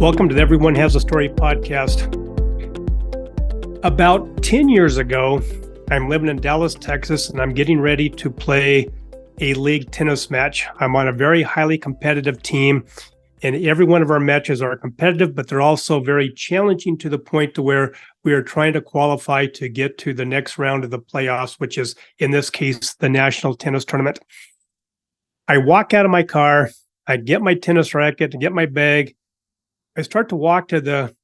Welcome to the Everyone Has a Story podcast. About 10 years ago, I'm living in Dallas, Texas, and I'm getting ready to play a league tennis match. I'm on a very highly competitive team, and every one of our matches are competitive, but they're also very challenging to the point to where we are trying to qualify to get to the next round of the playoffs, which is, in this case, the National Tennis Tournament. I walk out of my car, I get my tennis racket, and get my bag. I start to walk to the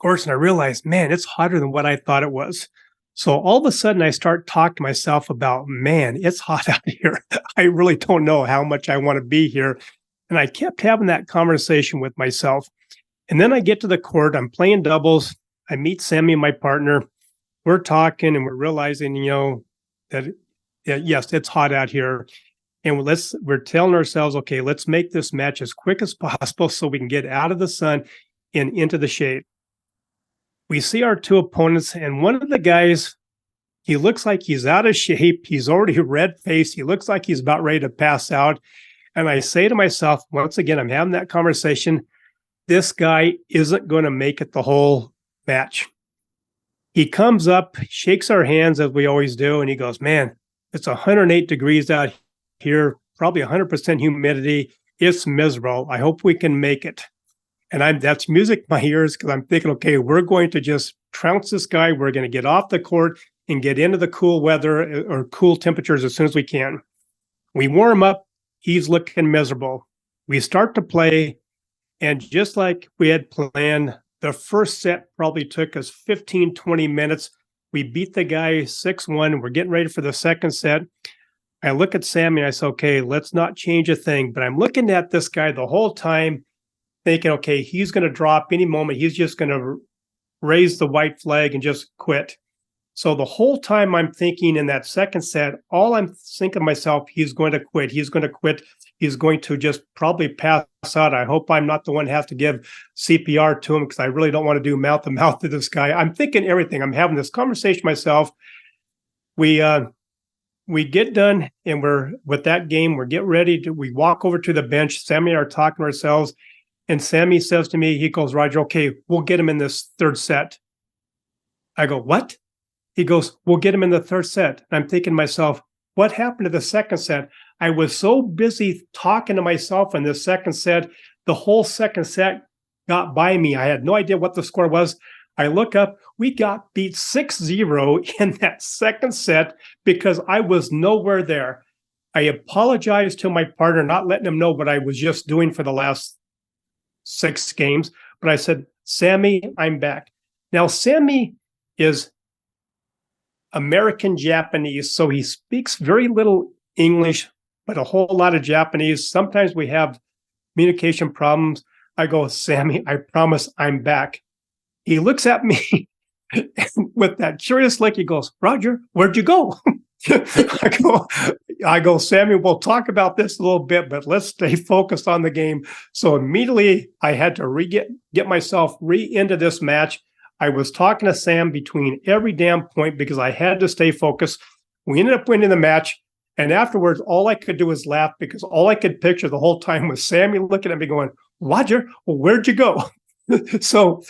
course and I realize, man, it's hotter than what I thought it was. So all of a sudden I start talking to myself about, man, it's hot out here. I really don't know how much I want to be here. And I kept having that conversation with myself. And then I get to the court, I'm playing doubles. I meet Sammy, my partner. We're talking and we're realizing, that yes, it's hot out here. And we're telling ourselves, okay, let's make this match as quick as possible so we can get out of the sun and into the shade. We see our two opponents, and one of the guys, he looks like he's out of shape. He's already red-faced. He looks like he's about ready to pass out. And I say to myself, once again, I'm having that conversation, this guy isn't going to make it the whole match. He comes up, shakes our hands as we always do, and he goes, man, it's 108 degrees out here, probably 100% humidity. It's miserable. I hope we can make it. And that's music in my ears because I'm thinking, okay, we're going to just trounce this guy. We're going to get off the court and get into the cool weather or cool temperatures as soon as we can. We warm up. He's looking miserable. We start to play. And just like we had planned, the first set probably took us 15, 20 minutes. We beat the guy 6-1. We're getting ready for the second set. I look at Sammy and I say, okay, let's not change a thing. But I'm looking at this guy the whole time thinking, okay, he's going to drop any moment. He's just going to raise the white flag and just quit. So the whole time I'm thinking in that second set, all I'm thinking to myself, he's going to quit. He's going to quit. He's going to just probably pass out. I hope I'm not the one who has to give CPR to him because I really don't want to do mouth-to-mouth to this guy. I'm thinking everything. I'm having this conversation myself. We get done and we're with that game. We get ready we walk over to the bench. Sammy and I are talking to ourselves. And Sammy says to me, he goes, Roger, okay, we'll get him in this third set. I go, what? He goes, we'll get him in the third set. And I'm thinking to myself, what happened to the second set? I was so busy talking to myself in the second set. The whole second set got by me. I had no idea what the score was. I look up, we got beat 6-0 in that second set because I was nowhere there. I apologized to my partner, not letting him know what I was just doing for the last 6 games. But I said, Sammy, I'm back. Now, Sammy is American Japanese, so he speaks very little English, but a whole lot of Japanese. Sometimes we have communication problems. I go, Sammy, I promise I'm back. He looks at me with that curious look. He goes, Roger, where'd you go? I go, Sammy, we'll talk about this a little bit, but let's stay focused on the game. So immediately I had to get myself into this match. I was talking to Sam between every damn point because I had to stay focused. We ended up winning the match. And afterwards, all I could do was laugh because all I could picture the whole time was Sammy looking at me going, Roger, well, where'd you go? So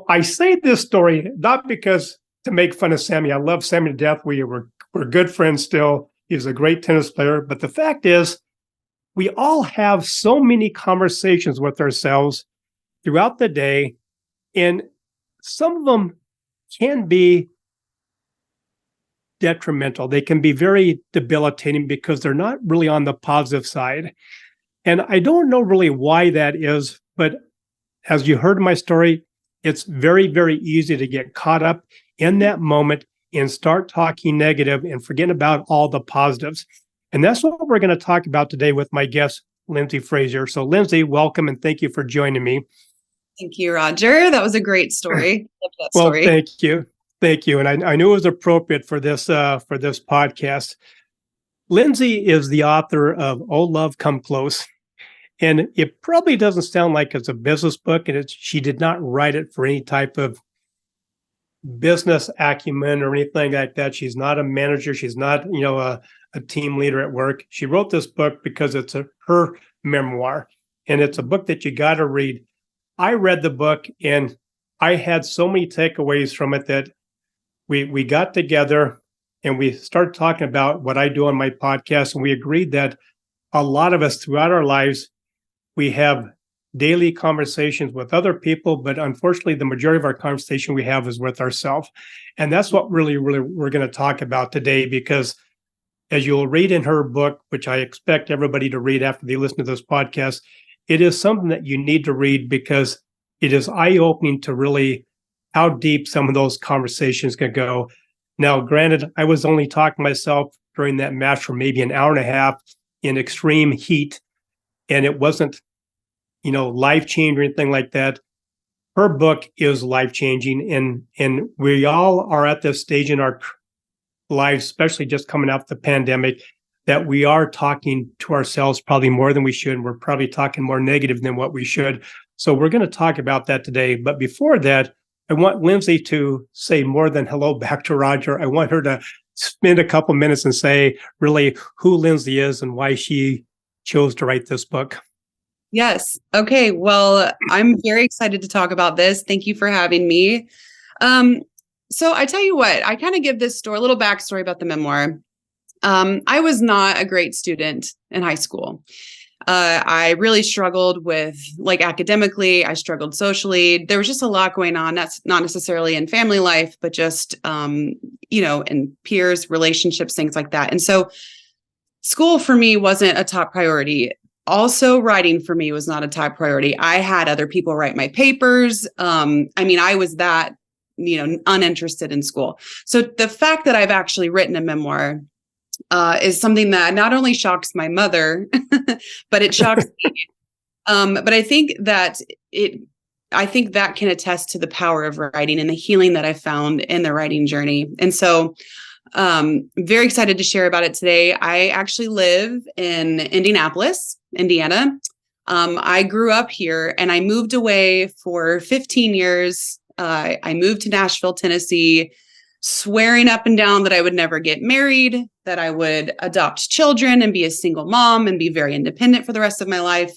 I say this story not because to make fun of Sammy. I love Sammy to death. We're good friends still. He's a great tennis player. But the fact is, we all have so many conversations with ourselves throughout the day, and some of them can be detrimental. They can be very debilitating because they're not really on the positive side. And I don't know really why that is, but as you heard in my story, it's very, very easy to get caught up in that moment and start talking negative and forgetting about all the positives. And that's what we're going to talk about today with my guest, Lindsey Frazier. So Lindsey, welcome and thank you for joining me. Thank you, Roger. That was a great story. Love that story. Well, thank you. Thank you. And I knew it was appropriate for this podcast. Lindsey is the author of Oh Love, Come Close. And it probably doesn't sound like it's a business book, and she did not write it for any type of business acumen or anything like that. She's not a manager. She's not, a team leader at work. She wrote this book because it's her memoir, and it's a book that you got to read. I read the book and I had so many takeaways from it that we got together and we started talking about what I do on my podcast. And we agreed that a lot of us throughout our lives, we have daily conversations with other people, but unfortunately, the majority of our conversation we have is with ourselves. And that's what really we're going to talk about today, because as you'll read in her book, which I expect everybody to read after they listen to this podcast, it is something that you need to read because it is eye-opening to really how deep some of those conversations can go. Now, granted, I was only talking to myself during that match for maybe an hour and a half in extreme heat, and it wasn't, life-changing or anything like that. Her book is life-changing, and we all are at this stage in our lives, especially just coming out of the pandemic, that we are talking to ourselves probably more than we should. And we're probably talking more negative than what we should. So we're going to talk about that today. But before that, I want Lindsey to say more than hello back to Roger. I want her to spend a couple minutes and say really who Lindsey is and why she chose to write this book. Yes. Okay. Well, I'm very excited to talk about this. Thank you for having me. So I tell you what, I kind of give this story, a little backstory about the memoir. I was not a great student in high school. I really struggled with academically. I struggled socially. There was just a lot going on. That's not necessarily in family life, but just, in peers, relationships, things like that. And so school for me wasn't a top priority. Also, writing for me was not a top priority. I had other people write my papers. I was that, uninterested in school. So the fact that I've actually written a memoir is something that not only shocks my mother, but it shocks me. But I think that can attest to the power of writing and the healing that I found in the writing journey. And so very excited to share about it today. I actually live in Indianapolis, Indiana. I grew up here and I moved away for 15 years. I moved to Nashville, Tennessee, swearing up and down that I would never get married, that I would adopt children and be a single mom and be very independent for the rest of my life.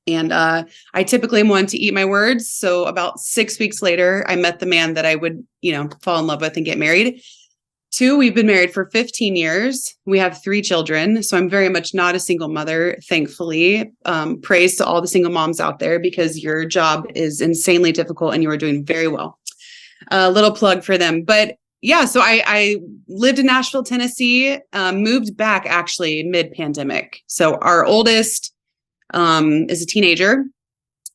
And I typically am one to eat my words. So about 6 weeks later, I met the man that I would, fall in love with and get married. 2, we've been married for 15 years. We have 3 children. So I'm very much not a single mother, thankfully. Praise to all the single moms out there, because your job is insanely difficult and you are doing very well. A little plug for them. But yeah, so I lived in Nashville, Tennessee, moved back actually mid-pandemic. So our oldest is a teenager,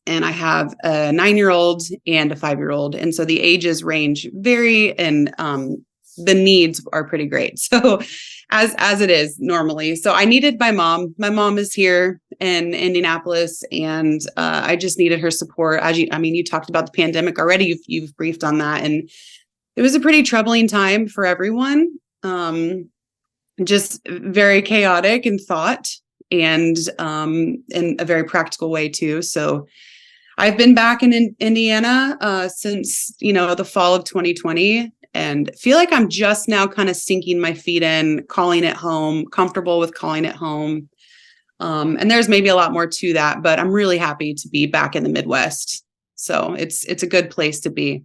and I have a 9-year-old and a 5-year-old. And so the ages range vary, and the needs are pretty great. So as it is normally. So I needed my mom. My mom is here in Indianapolis, and I just needed her support. You talked about the pandemic already. You've briefed on that, and it was a pretty troubling time for everyone. Just very chaotic in thought, and in a very practical way too. So I've been back in Indiana since the fall of 2020. And feel like I'm just now kind of sinking my feet in, calling it home, comfortable with calling it home. And there's maybe a lot more to that, but I'm really happy to be back in the Midwest. So it's a good place to be.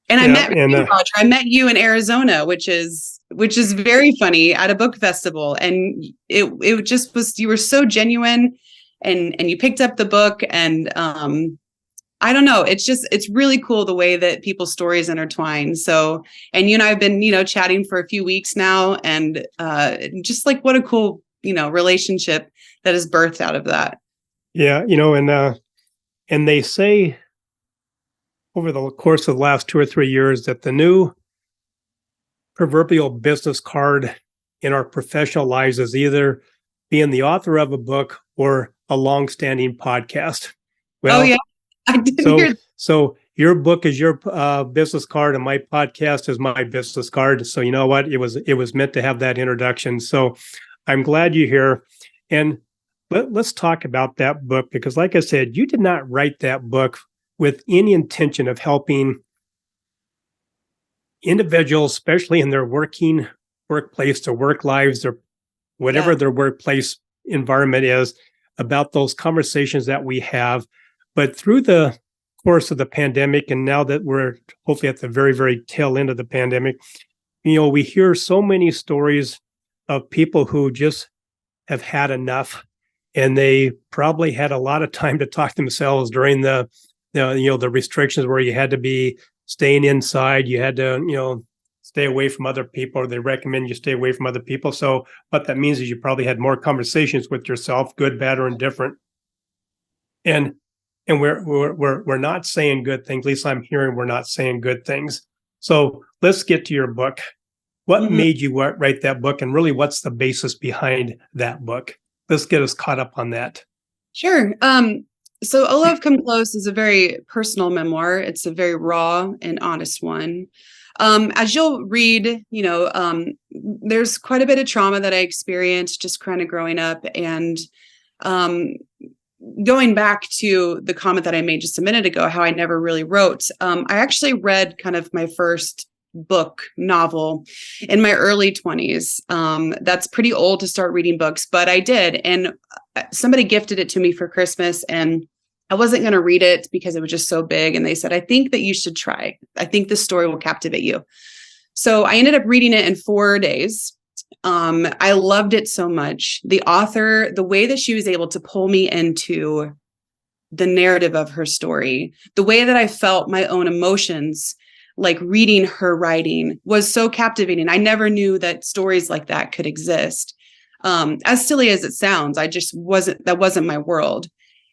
And I met you, Roger. I met you in Arizona, which is very funny, at a book festival. And it just was, you were so genuine, and you picked up the book, and I don't know. It's really cool the way that people's stories intertwine. So, and you and I have been, chatting for a few weeks now, and just what a cool, relationship that is birthed out of that. Yeah. And they say over the course of the last 2 or 3 years that the new proverbial business card in our professional lives is either being the author of a book or a long-standing podcast. Well, oh, yeah. I didn't hear. So your book is your business card, and my podcast is my business card. So you know what? It was meant to have that introduction. So I'm glad you're here. And let's talk about that book, because like I said, you did not write that book with any intention of helping individuals, especially in their workplace, their work lives, or whatever their workplace environment is, about those conversations that we have But through the course of the pandemic, and now that we're hopefully at the very, very tail end of the pandemic, we hear so many stories of people who just have had enough, and they probably had a lot of time to talk themselves during the restrictions where you had to be staying inside, you had to stay away from other people, or they recommend you stay away from other people. So what that means is you probably had more conversations with yourself, good, bad, or indifferent. And we're not saying good things. At least I'm hearing we're not saying good things. So let's get to your book. What made you write that book, and really what's the basis behind that book? Let's get us caught up on that. Sure. So Oh Love Come Close is a very personal memoir. It's a very raw and honest one. As you'll read, there's quite a bit of trauma that I experienced just kind of growing up. And going back to the comment that I made just a minute ago, how I never really wrote, I actually read kind of my first book novel in my early 20s. That's pretty old to start reading books, but I did. And somebody gifted it to me for Christmas, and I wasn't going to read it because it was just so big. And they said, I think that you should try. I think this story will captivate you. So I ended up reading it in 4 days. I loved it so much. The author, the way that she was able to pull me into the narrative of her story, the way that I felt my own emotions, like reading her writing, was so captivating. I never knew that stories like that could exist. As silly as it sounds, that wasn't my world.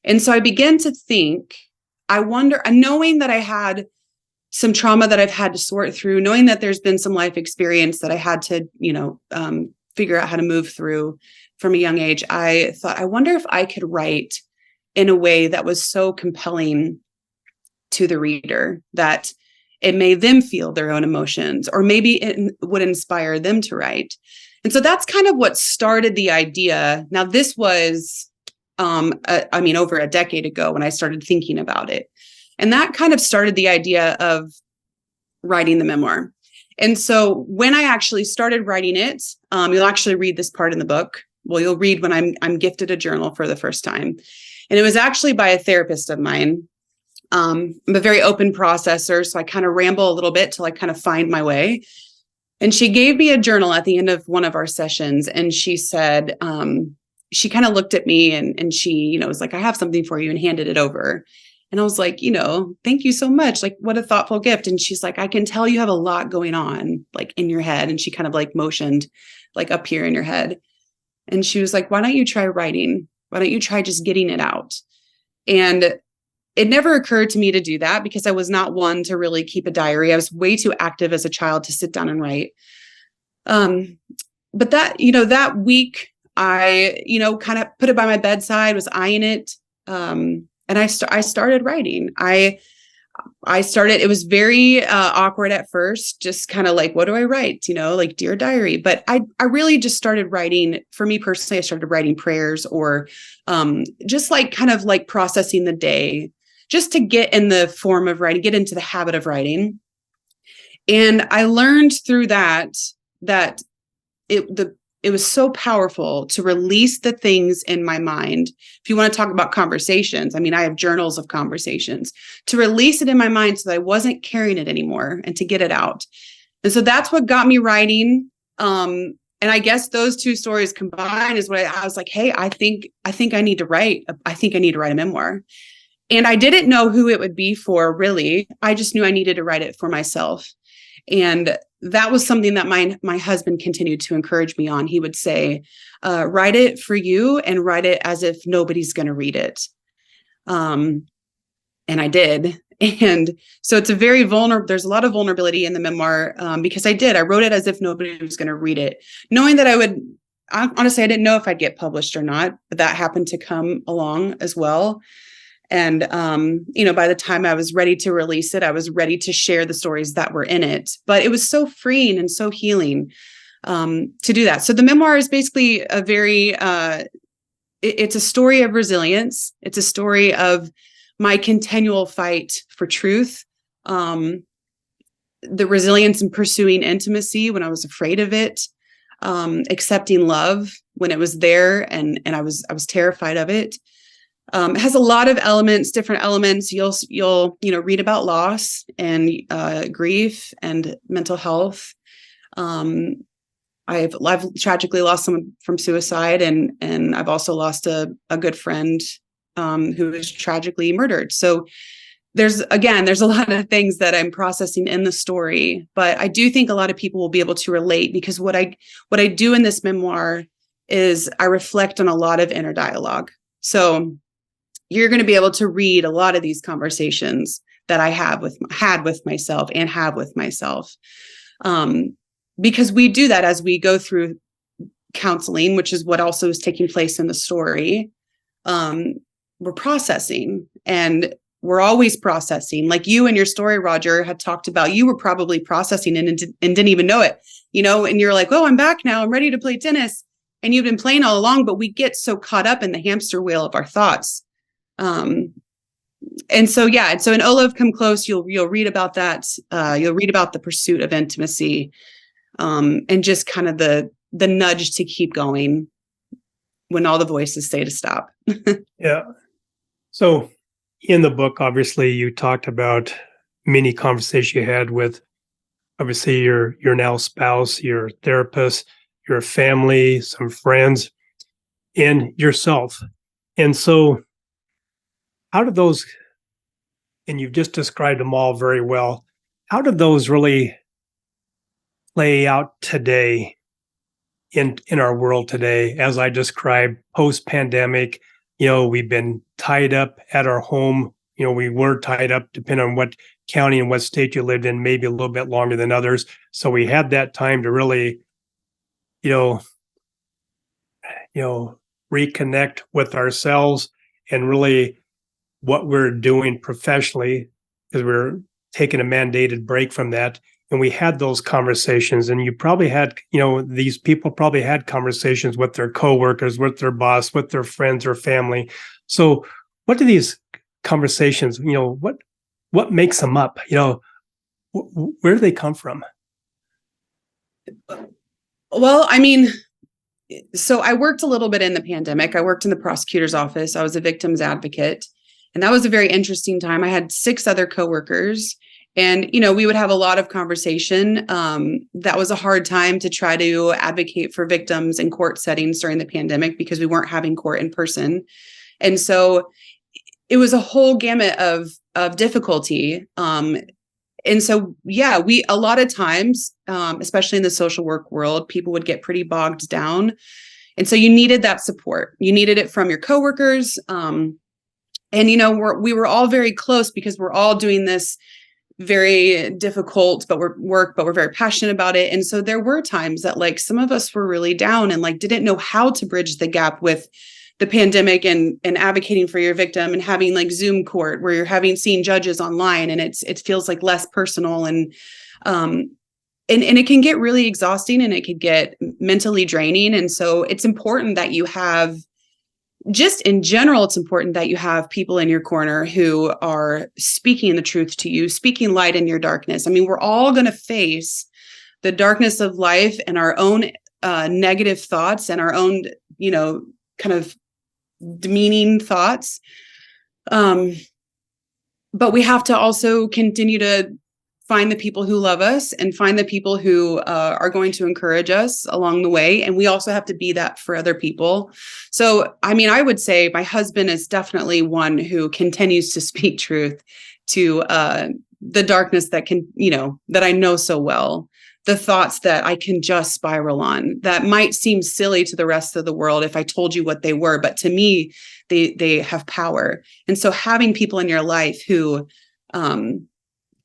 And so I began to think, I wonder, knowing that I had some trauma that I've had to sort through, knowing that there's been some life experience that I had to, figure out how to move through from a young age, I thought, I wonder if I could write in a way that was so compelling to the reader that it made them feel their own emotions, or maybe it would inspire them to write. And so that's kind of what started the idea. Now, this was, over a decade ago when I started thinking about it. And that kind of started the idea of writing the memoir. And so when I actually started writing it, you'll actually read this part in the book. Well, you'll read when I'm gifted a journal for the first time. And it was actually by a therapist of mine. I'm a very open processor, so I kind of ramble a little bit till I kind of find my way. And she gave me a journal at the end of one of our sessions. And she said, she kind of looked at me and she, was like, I have something for you, and handed it over. And I was like, thank you so much. Like, what a thoughtful gift. And she's like, I can tell you have a lot going on, like in your head. And she kind of like motioned like up here in your head. And she was like, why don't you try writing? Why don't you try just getting it out? And it never occurred to me to do that because I was not one to really keep a diary. I was way too active as a child to sit down and write. But that week I, kind of put it by my bedside, was eyeing it. And I started writing. I started, it was very awkward at first, just kind of like, what do I write? Like Dear Diary. But I really just started writing. For me personally, I started writing prayers, or just like kind of like processing the day, just to get in the form of writing, get into the habit of writing. And I learned through that it was so powerful to release the things in my mind. If you want to talk about conversations, I have journals of conversations, to release it in my mind so that I wasn't carrying it anymore, and to get it out. And so that's what got me writing. And I guess those two stories combined is what I was like, hey, I think I need to write. I think I need to write a memoir. And I didn't know who it would be for, really. I just knew I needed to write it for myself. And that was something that my husband continued to encourage me on. He would say, write it for you, and write it as if nobody's going to read it. And I did. And so it's a very vulnerable, there's a lot of vulnerability in the memoir, because I wrote it as if nobody was going to read it, knowing that honestly, I didn't know if I'd get published or not, but that happened to come along as well. And, by the time I was ready to release it, I was ready to share the stories that were in it. But it was so freeing and so healing to do that. So the memoir is basically a very, it's a story of resilience. It's a story of my continual fight for truth, the resilience in pursuing intimacy when I was afraid of it, accepting love when it was there and I was terrified of it. It has a lot of elements, different elements. You'll read about loss and grief and mental health. I've tragically lost someone from suicide, and I've also lost a good friend who was tragically murdered. So there's a lot of things that I'm processing in the story, but I do think a lot of people will be able to relate, because what I do in this memoir is I reflect on a lot of inner dialogue. So you're going to be able to read a lot of these conversations that I had with myself and have with myself. Because we do that as we go through counseling, which is what also is taking place in the story. We're processing, and we're always processing. Like you in your story, Roger, had talked about, you were probably processing and didn't even know it, and you're like, oh, I'm back now. I'm ready to play tennis. And you've been playing all along, but we get so caught up in the hamster wheel of our thoughts. And so in Oh Love Come Close, you'll read about that. You'll read about the pursuit of intimacy, and just kind of the nudge to keep going when all the voices say to stop. Yeah. So in the book, obviously, you talked about many conversations you had with, obviously, your now spouse, your therapist, your family, some friends, and yourself. And so how did those, and you've just described them all very well, how did those really play out today in our world today? As I described, post-pandemic, we've been tied up at our home. We were tied up, depending on what county and what state you lived in, maybe a little bit longer than others. So we had that time to really, reconnect with ourselves and really what we're doing professionally, because we're taking a mandated break from that. And we had those conversations, and you probably had, these people probably had conversations with their coworkers, with their boss, with their friends or family. So what do these conversations, what makes them up? Where do they come from? Well, I mean, so I worked a little bit in the pandemic. I worked in the prosecutor's office. I was a victim's advocate, and that was a very interesting time. I had 6 other coworkers. And, we would have a lot of conversation. That was a hard time to try to advocate for victims in court settings during the pandemic, because we weren't having court in person. And so it was a whole gamut of difficulty. And so, a lot of times, especially in the social work world, people would get pretty bogged down. And so you needed that support. You needed it from your coworkers. And, we were all very close, because we're all doing this very difficult, but we're very passionate about it. And so there were times that some of us were really down and didn't know how to bridge the gap with the pandemic and advocating for your victim, and having Zoom court where you're seeing judges online, and it feels less personal, and it can get really exhausting, and it could get mentally draining. And so it's important that you have, just in general, it's important that you have people in your corner who are speaking the truth to you, speaking light in your darkness. I mean, we're all going to face the darkness of life and our own negative thoughts and our own, kind of demeaning thoughts. But we have to also continue to find the people who love us and find the people who are going to encourage us along the way. And we also have to be that for other people. So, I mean, I would say my husband is definitely one who continues to speak truth to the darkness that that I know so well, the thoughts that I can just spiral on that might seem silly to the rest of the world if I told you what they were. But to me, they have power. And so having people in your life who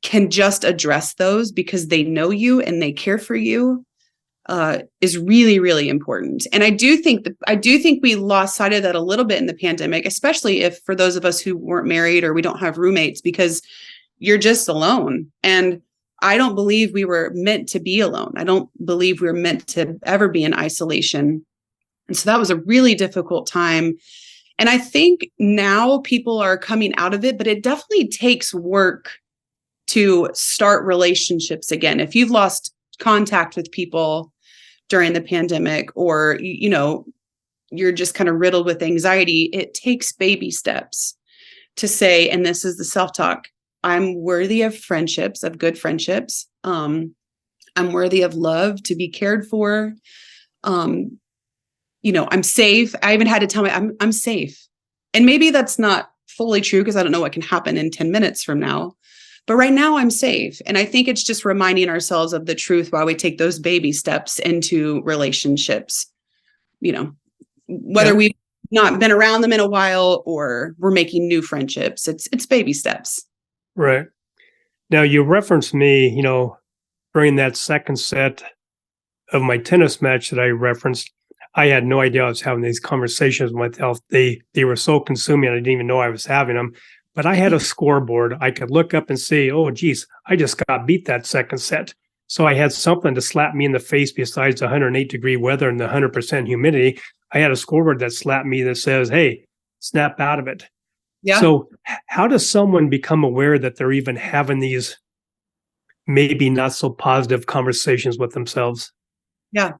can just address those because they know you and they care for you is really, really important. And I do think we lost sight of that a little bit in the pandemic, especially if for those of us who weren't married or we don't have roommates, because you're just alone. And I don't believe we were meant to be alone. I don't believe we were meant to ever be in isolation. And so that was a really difficult time. And I think now people are coming out of it, but it definitely takes work to start relationships again. If you've lost contact with people during the pandemic, or, you're just kind of riddled with anxiety, it takes baby steps to say, and this is the self-talk, I'm worthy of friendships, of good friendships. I'm worthy of love, to be cared for. I'm safe. I even had to tell me I'm safe. And maybe that's not fully true because I don't know what can happen in 10 minutes from now. But right now I'm safe. And I think it's just reminding ourselves of the truth while we take those baby steps into relationships, whether we've not been around them in a while or we're making new friendships. It's baby steps. Right. Now you referenced me, during that second set of my tennis match that I referenced. I had no idea I was having these conversations with myself. They were so consuming, I didn't even know I was having them. But I had a scoreboard. I could look up and say, oh, geez, I just got beat that second set. So I had something to slap me in the face besides the 108-degree weather and the 100% humidity. I had a scoreboard that slapped me that says, hey, snap out of it. Yeah. So how does someone become aware that they're even having these maybe not so positive conversations with themselves? Yeah.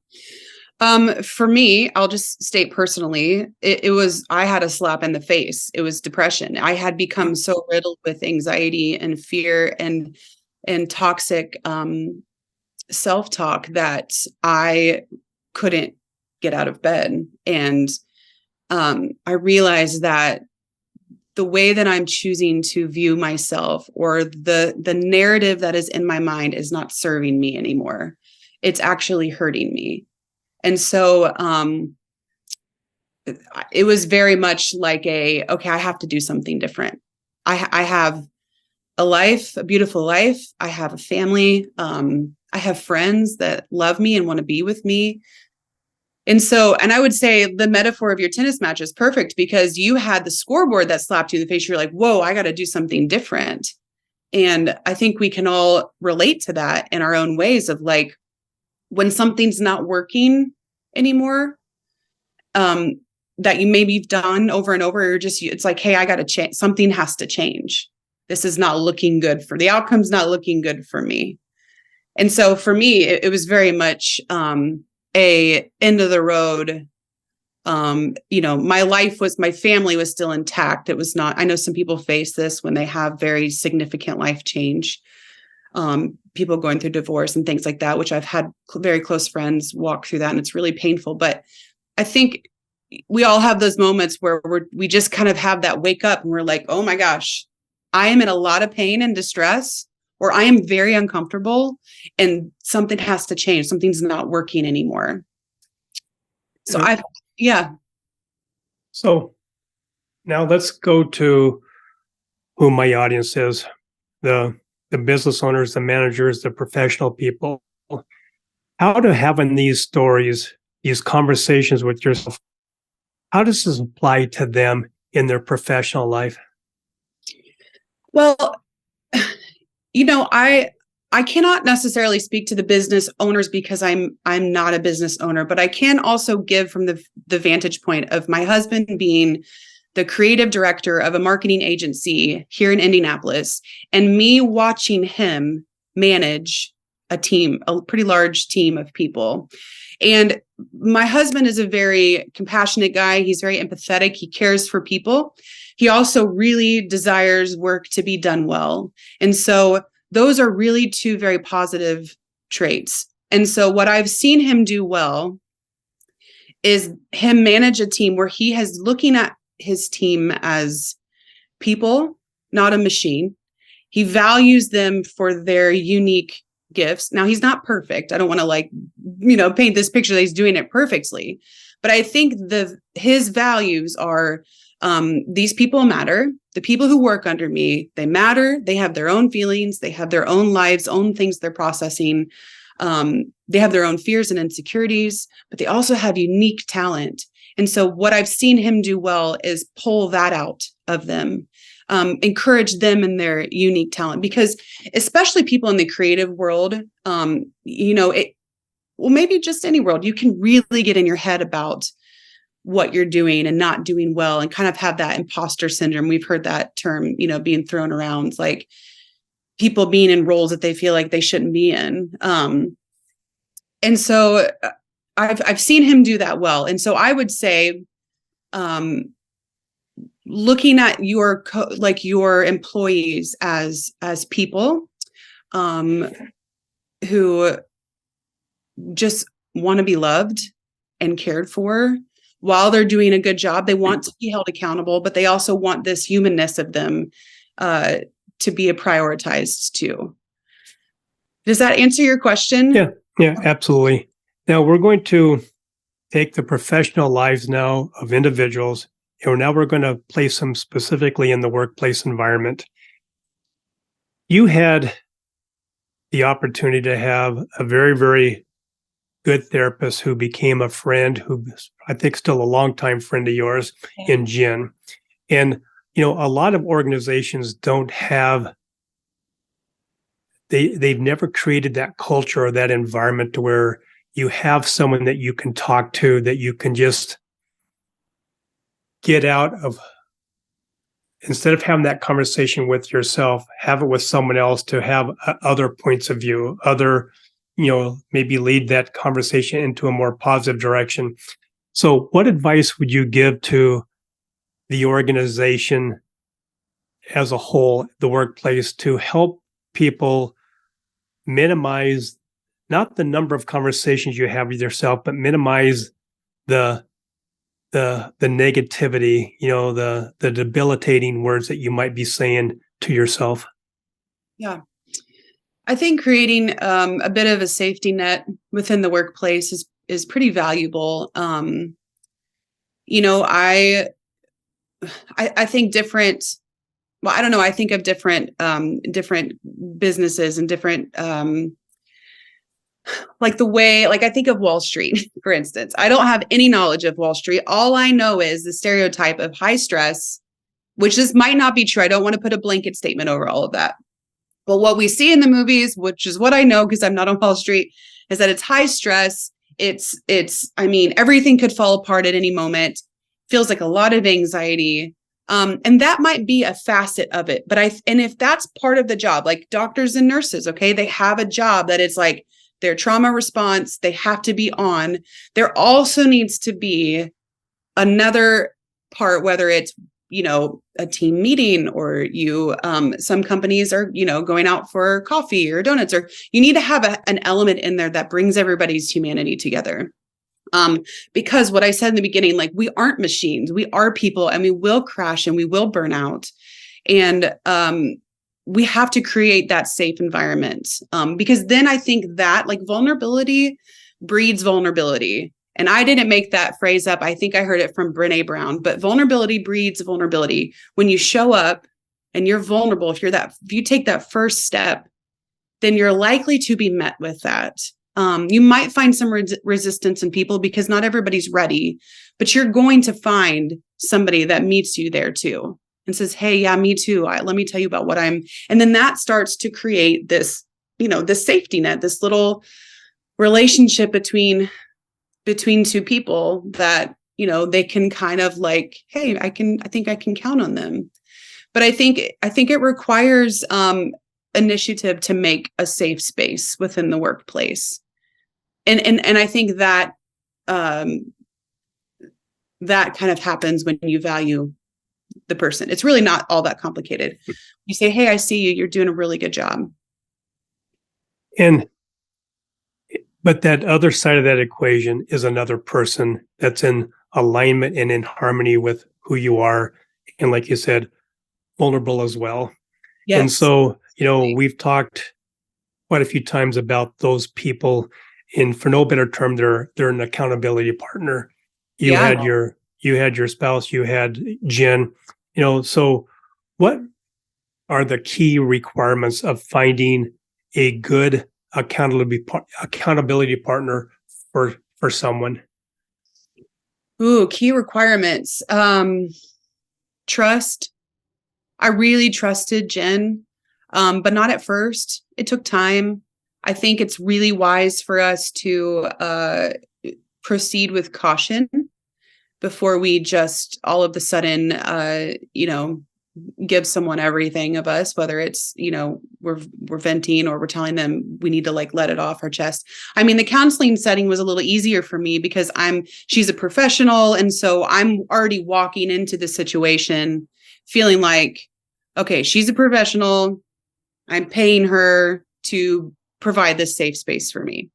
For me, I'll just state personally, I had a slap in the face. It was depression. I had become so riddled with anxiety and fear and toxic, self-talk that I couldn't get out of bed. And, I realized that the way that I'm choosing to view myself or the narrative that is in my mind is not serving me anymore. It's actually hurting me. And so it was very much like okay, I have to do something different. I have a life, a beautiful life. I have a family. I have friends that love me and want to be with me. And I would say the metaphor of your tennis match is perfect because you had the scoreboard that slapped you in the face. You're like, whoa, I got to do something different. And I think we can all relate to that in our own ways of like, when something's not working anymore, that you maybe have done over and over, it's like, hey, I got to change. Something has to change. This is not looking good the outcome's not looking good for me. And so for me, it was very much, a end of the road. My family was still intact. It was not, I know some people face this when they have very significant life change. People going through divorce and things like that, which I've had very close friends walk through that. And it's really painful. But I think we all have those moments where we just kind of have that wake up and we're like, oh my gosh, I am in a lot of pain and distress, or I am very uncomfortable and something has to change. Something's not working anymore. So So now let's go to who my audience is, the business owners, the managers, the professional people. How do having these stories, these conversations with yourself, how does this apply to them in their professional life? Well, I cannot necessarily speak to the business owners because I'm not a business owner, but I can also give from the vantage point of my husband being the creative director of a marketing agency here in Indianapolis, and me watching him manage a pretty large team of people. And my husband is a very compassionate guy. He's very empathetic. He cares for people. He also really desires work to be done well. And so those are really two very positive traits. And so what I've seen him do well is him manage a team where he has looking at his team as people, not a machine. He values them for their unique gifts. Now, he's not perfect. I don't want to paint this picture that he's doing it perfectly. But I think his values are these people matter. The people who work under me, they matter. They have their own feelings. They have their own lives, own things they're processing. They have their own fears and insecurities, but they also have unique talent. And so what I've seen him do well is pull that out of them, encourage them in their unique talent, because especially people in the creative world, maybe just any world, you can really get in your head about what you're doing and not doing well and kind of have that imposter syndrome. We've heard that term, being thrown around, like people being in roles that they feel like they shouldn't be in. And so I've seen him do that well. And so I would say, looking at your your employees as people, who just want to be loved and cared for while they're doing a good job. They want to be held accountable, but they also want this humanness of them to be prioritized too. Does that answer your question? Yeah, absolutely. Now we're going to take the professional lives now of individuals, and now we're going to place them specifically in the workplace environment. You had the opportunity to have a very, very good therapist who became a friend, who I think still a longtime friend of yours, in Jen. And, a lot of organizations don't have, they've never created that culture or that environment to where you have someone that you can talk to, that you can just get out of, instead of having that conversation with yourself, have it with someone else, to have other points of view, maybe lead that conversation into a more positive direction. So what advice would you give to the organization as a whole, the workplace, to help people minimize not the number of conversations you have with yourself, but minimize the negativity, the debilitating words that you might be saying to yourself? Yeah. I think creating a bit of a safety net within the workplace is pretty valuable. I think different. Well, I don't know. I think of different businesses and different the way, I think of Wall Street, for instance. I don't have any knowledge of Wall Street. All I know is the stereotype of high stress, which this might not be true. I don't want to put a blanket statement over all of that. But what we see in the movies, which is what I know because I'm not on Wall Street, is that it's high stress. Everything could fall apart at any moment. Feels like a lot of anxiety. And that might be a facet of it. And if that's part of the job, like doctors and nurses, okay, they have a job that it's like their trauma response, they have to be on. There also needs to be another part, whether it's, a team meeting, or some companies are, going out for coffee or donuts, or you need to have an element in there that brings everybody's humanity together. Because what I said in the beginning, we aren't machines, we are people, and we will crash and we will burn out. And we have to create that safe environment. Because then I think that vulnerability breeds vulnerability. And I didn't make that phrase up. I think I heard it from Brené Brown, but vulnerability breeds vulnerability. When you show up and you're vulnerable, if you take that first step, then you're likely to be met with that. You might find some resistance in people because not everybody's ready, but you're going to find somebody that meets you there too and says, hey, yeah, me too. Let me tell you about and then that starts to create this, this safety net, this little relationship between two people that, they can kind of hey, I think I can count on them. But I think it requires initiative to make a safe space within the workplace. And I think that that kind of happens when you value the person. It's really not all that complicated. You say, hey, I see you. You're doing a really good job. But that other side of that equation is another person that's in alignment and in harmony with who you are. And like you said, vulnerable as well. Yes. And so, we've talked quite a few times about those people, and for no better term, they're an accountability partner. You had your spouse, you had Jen, so what are the key requirements of finding a good accountability partner for someone? Ooh, key requirements. Trust. I really trusted Jen, but not at first. It took time. I think it's really wise for us to proceed with caution before we just all of a sudden, give someone everything of us, whether it's, we're venting or we're telling them we need to like let it off our chest. I mean, the counseling setting was a little easier for me because she's a professional. And so I'm already walking into the situation feeling like, okay, she's a professional. I'm paying her to provide this safe space for me.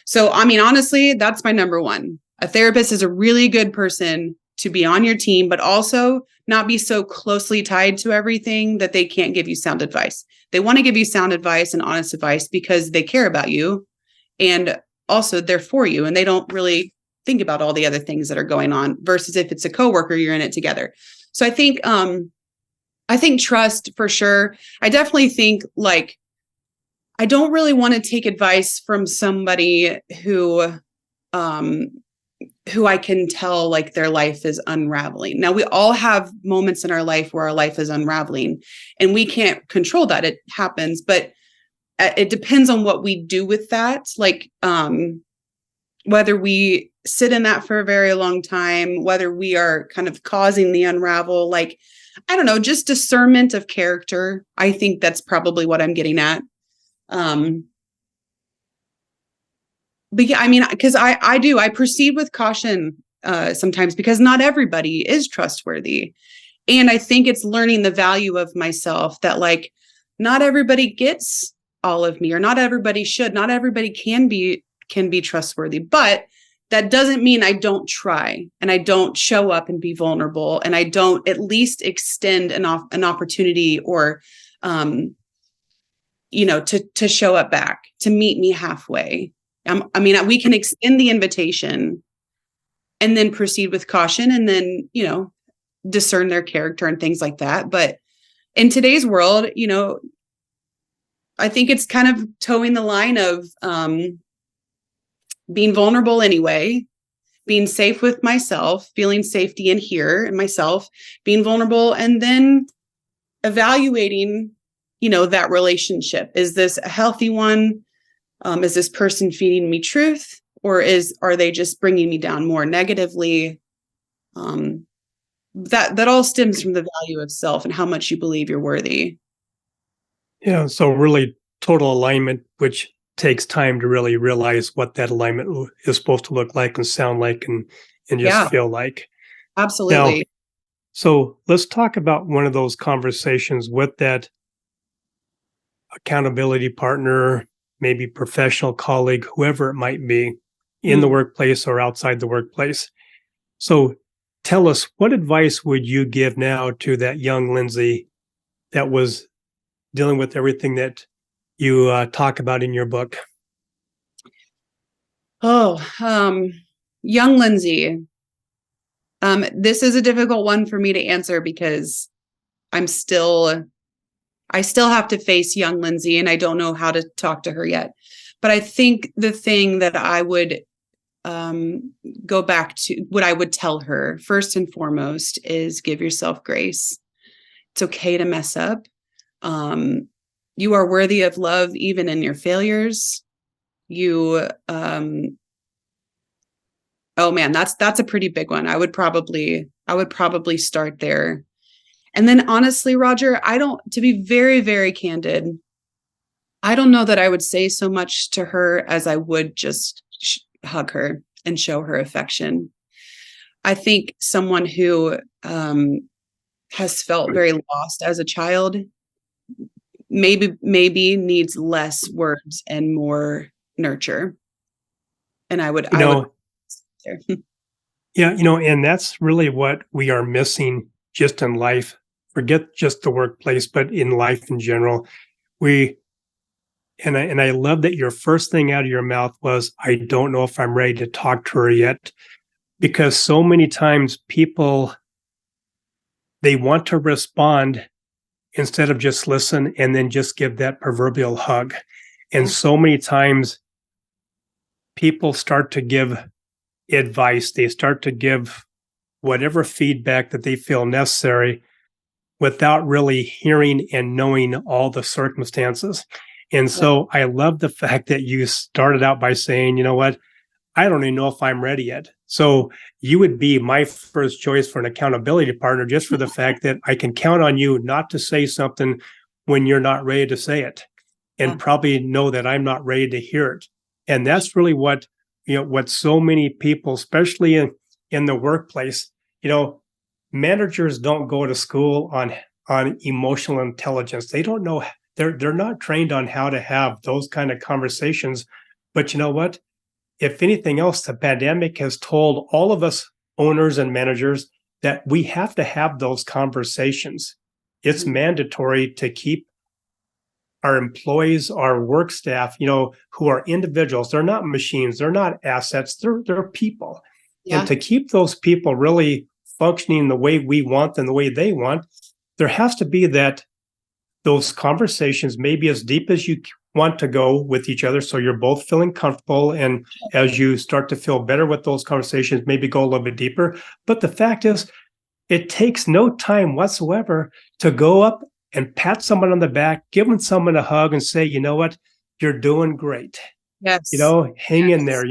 So, I mean, honestly, that's my number one. A therapist is a really good person to be on your team, but also not be so closely tied to everything that they can't give you sound advice. They want to give you sound advice and honest advice because they care about you. And also they're for you and they don't really think about all the other things that are going on versus if it's a coworker, you're in it together. So I think trust for sure. I definitely think like, I don't really want to take advice from somebody who I can tell like their life is unraveling. Now we all have moments in our life where our life is unraveling and we can't control that. It happens, but it depends on what we do with that. Like, whether we sit in that for a very long time, whether we are kind of causing the unravel, like, I don't know, just discernment of character. I think that's probably what I'm getting at. But yeah, I mean, because I proceed with caution sometimes because not everybody is trustworthy. And I think it's learning the value of myself that like, not everybody gets all of me or not everybody should, not everybody can be trustworthy, but that doesn't mean I don't try and I don't show up and be vulnerable and I don't at least extend an opportunity or, to show up back, to meet me halfway. I mean, we can extend the invitation and then proceed with caution and then, discern their character and things like that. But in today's world, I think it's kind of towing the line of being vulnerable anyway, being safe with myself, feeling safety in here and myself, being vulnerable, and then evaluating, that relationship. Is this a healthy one? Is this person feeding me truth, or are they just bringing me down more negatively? That all stems from the value of self and how much you believe you're worthy. Yeah. So really total alignment, which takes time to really realize what that alignment is supposed to look like and sound like and just feel like. Absolutely. Now, so let's talk about one of those conversations with that accountability partner, maybe professional colleague, whoever it might be, in the workplace or outside the workplace. So tell us, what advice would you give now to that young Lindsey that was dealing with everything that you talk about in your book? Oh, young Lindsey. This is a difficult one for me to answer because I still have to face young Lindsey and I don't know how to talk to her yet. But I think the thing that I would go back to, what I would tell her first and foremost is give yourself grace. It's okay to mess up. You are worthy of love, even in your failures. Oh man, that's a pretty big one. I would probably start there. And then honestly, Roger, to be very, very candid, I don't know that I would say so much to her as I would just hug her and show her affection. I think someone who has felt very lost as a child maybe needs less words and more nurture. And I would Yeah, and that's really what we are missing just in life. Forget just the workplace, but in life in general. And I love that your first thing out of your mouth was, I don't know if I'm ready to talk to her yet. Because so many times people, they want to respond instead of just listen and then just give that proverbial hug. And so many times people start to give advice. They start to give whatever feedback that they feel necessary without really hearing and knowing all the circumstances. And so I love the fact that you started out by saying, you know what, I don't even know if I'm ready yet. So you would be my first choice for an accountability partner, just for the fact that I can count on you not to say something when you're not ready to say it, and probably know that I'm not ready to hear it. And that's really what, what so many people, especially in the workplace, managers don't go to school on emotional intelligence. They don't know, they're not trained on how to have those kind of conversations. But you know what? If anything else, the pandemic has told all of us owners and managers that we have to have those conversations. It's mandatory to keep our employees, our work staff, who are individuals. They're not machines. They're not assets. They're people. Yeah. And to keep those people really functioning the way we want them, the way they want, there has to be those conversations, maybe as deep as you want to go with each other, so you're both feeling comfortable. And as you start to feel better with those conversations, maybe go a little bit deeper. But the fact is, it takes no time whatsoever to go up and pat someone on the back, giving someone a hug and say, you know what, you're doing great. Yes. Hang in there.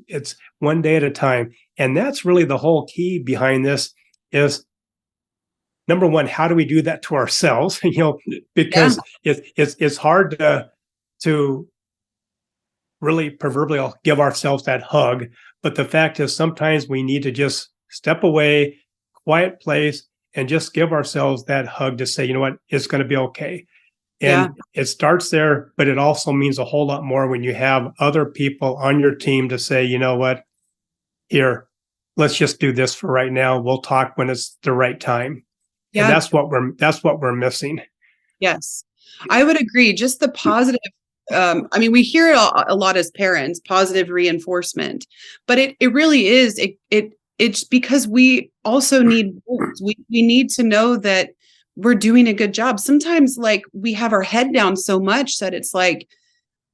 It's one day at a time. And that's really the whole key behind this is, number one, how do we do that to ourselves? Because it's hard to really proverbially give ourselves that hug. But the fact is, sometimes we need to just step away, quiet place, and just give ourselves that hug to say, you know what, it's going to be okay. And it starts there, but it also means a whole lot more when you have other people on your team to say, you know what, here, let's just do this for right now. We'll talk when it's the right time. Yeah. And that's what we're missing. Yes, I would agree. Just the positive. We hear it a lot as parents, positive reinforcement, but it really is. It's because we also need, we need to know that we're doing a good job. Sometimes we have our head down so much that it's like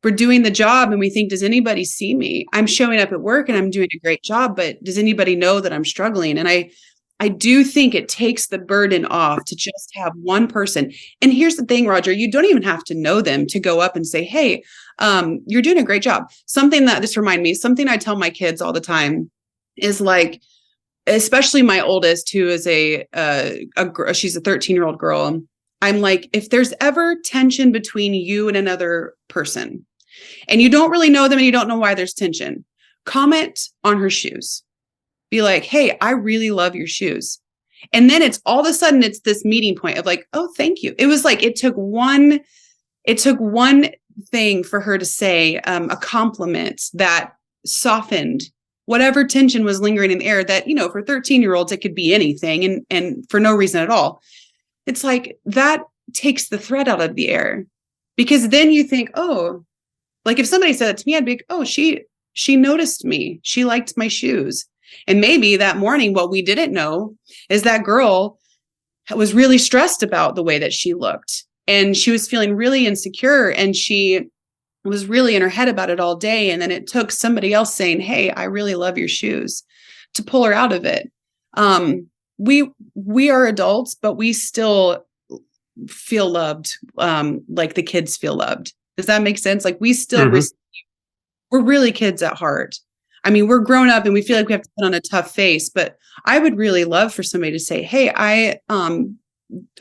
we're doing the job and we think, does anybody see me? I'm showing up at work and I'm doing a great job, but does anybody know that I'm struggling? And I do think it takes the burden off to just have one person. And here's the thing, Roger, you don't even have to know them to go up and say, hey, you're doing a great job. Something that just remind me, something I tell my kids all the time is especially my oldest, who is she's a 13-year-old girl. I'm like, if there's ever tension between you and another person and you don't really know them and you don't know why there's tension, comment on her shoes. Be like, hey, I really love your shoes. And then it's all of a sudden it's this meeting point of oh, thank you. It was it took one thing for her to say a compliment that softened whatever tension was lingering in the air that, for 13-year-olds, it could be anything and for no reason at all. It's that takes the thread out of the air, because then you think, oh, if somebody said it to me, I'd be like, oh, she noticed me. She liked my shoes. And maybe that morning, what we didn't know is that girl was really stressed about the way that she looked, and she was feeling really insecure, and she was really in her head about it all day. And then it took somebody else saying, hey, I really love your shoes, to pull her out of it. We are adults, but we still feel loved, like the kids feel loved. Does that make sense? We still we're really kids at heart. We're grown up and we feel like we have to put on a tough face, but I would really love for somebody to say, hey, I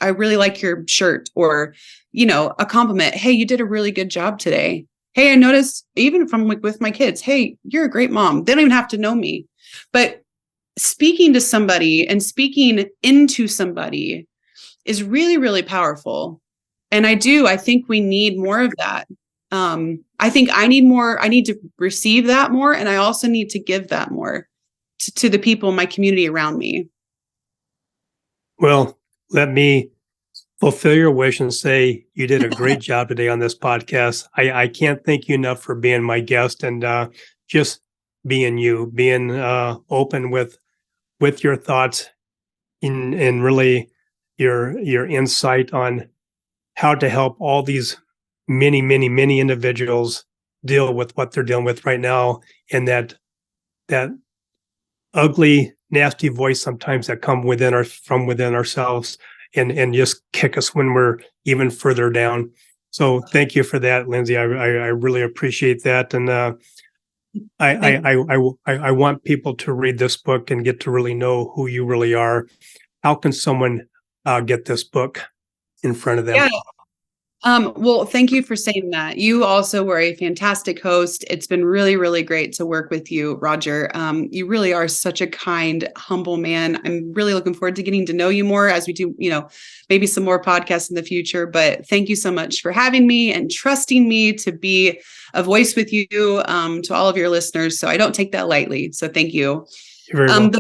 really like your shirt, or, a compliment. Hey, you did a really good job today. Hey, I noticed, even from with my kids, hey, you're a great mom. They don't even have to know me, but speaking to somebody and speaking into somebody is really, really powerful. And I think we need more of that. I think I need to receive that more. And I also need to give that more to the people in my community around me. Well, let me fulfill your wish and say you did a great job today on this podcast. I can't thank you enough for being my guest and just being you, being open with your thoughts and really your insight on how to help all these many, many, many individuals deal with what they're dealing with right now, and that ugly, nasty voice sometimes that come from within ourselves and just kick us when we're even further down. So thank you for that, Lindsey. I really appreciate that. And I want people to read this book and get to really know who you really are. How can someone get this book in front of them? Yeah. Well, thank you for saying that. You also were a fantastic host. It's been really, really great to work with you, Roger. You really are such a kind, humble man. I'm really looking forward to getting to know you more as we do, maybe some more podcasts in the future. But thank you so much for having me and trusting me to be a voice with you, to all of your listeners. So I don't take that lightly. So thank you. You're very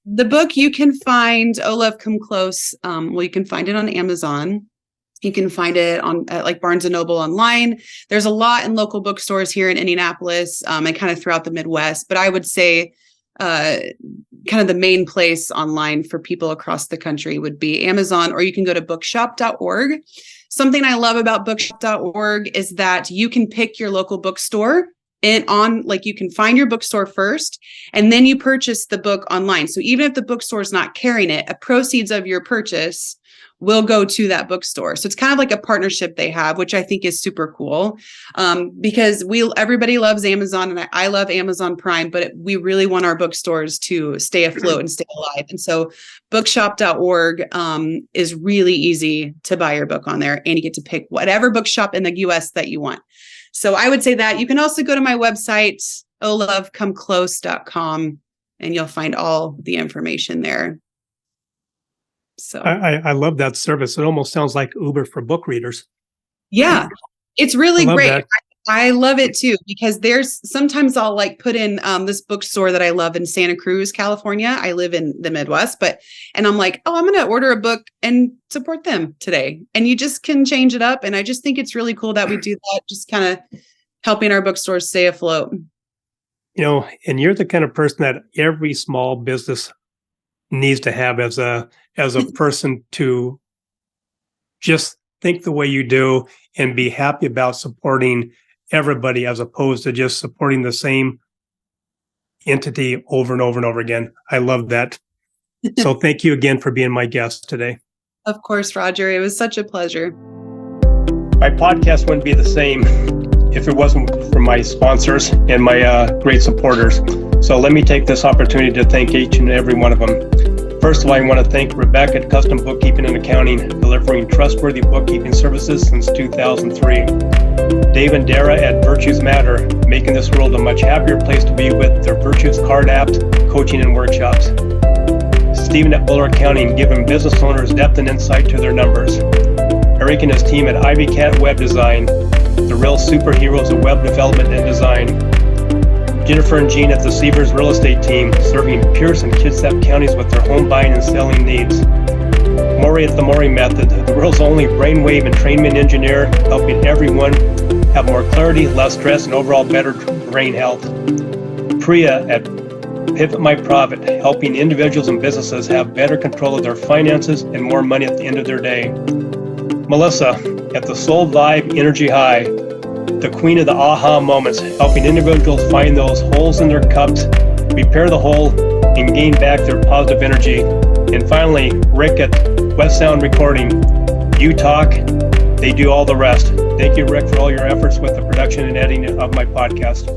The book you can find, Oh Love Come Close. You can find it on Amazon. You can find it at like Barnes & Noble online. There's a lot in local bookstores here in Indianapolis and kind of throughout the Midwest. But I would say kind of the main place online for people across the country would be Amazon, or you can go to bookshop.org. Something I love about bookshop.org is that you can pick your local bookstore you can find your bookstore first, and then you purchase the book online. So even if the bookstore is not carrying it, a proceeds of your purchase will go to that bookstore. So it's kind of like a partnership they have, which I think is super cool, because everybody loves Amazon, and I love Amazon Prime, but we really want our bookstores to stay afloat and stay alive. And so bookshop.org is really easy to buy your book on there, and you get to pick whatever bookshop in the US that you want. So I would say that. You can also go to my website, ohlovecomeclose.com, and you'll find all the information there. So I love that service. It almost sounds like Uber for book readers. Yeah, it's really great. That. I love it too, because sometimes I'll put in this bookstore that I love in Santa Cruz, California. I live in the Midwest, and I'm like, I'm going to order a book and support them today. And you just can change it up. And I just think it's really cool that we do that, just kind of helping our bookstores stay afloat. And you're the kind of person that every small business needs to have as a person to just think the way you do and be happy about supporting everybody, as opposed to just supporting the same entity over and over and over again. I love that. So thank you again for being my guest today. Of course, Roger. It was such a pleasure. My podcast wouldn't be the same if it wasn't for my sponsors and my great supporters. So let me take this opportunity to thank each and every one of them. First of all, I want to thank Rebecca at Custom Bookkeeping and Accounting, delivering trustworthy bookkeeping services since 2003. Dave and Dara at Virtues Matter, making this world a much happier place to be with their Virtues Card apps, coaching, and workshops. Stephen at Buller Accounting, giving business owners depth and insight to their numbers. Eric and his team at Ivy Cat Web Design, the real superheroes of web development and design. Jennifer and Jean at the Seavers Real Estate Team, serving Pierce and Kitsap counties with their home buying and selling needs. Maury at the Maury Method, the world's only brainwave entrainment engineer, helping everyone have more clarity, less stress, and overall better brain health. Priya at Pivot My Profit, helping individuals and businesses have better control of their finances and more money at the end of their day. Melissa at the Soul Vibe Energy High, the queen of the aha moments, helping individuals find those holes in their cups, repair the hole, and gain back their positive energy. And finally, Rick at West Sound Recording. You talk, they do all the rest. Thank you, Rick, for all your efforts with the production and editing of my podcast.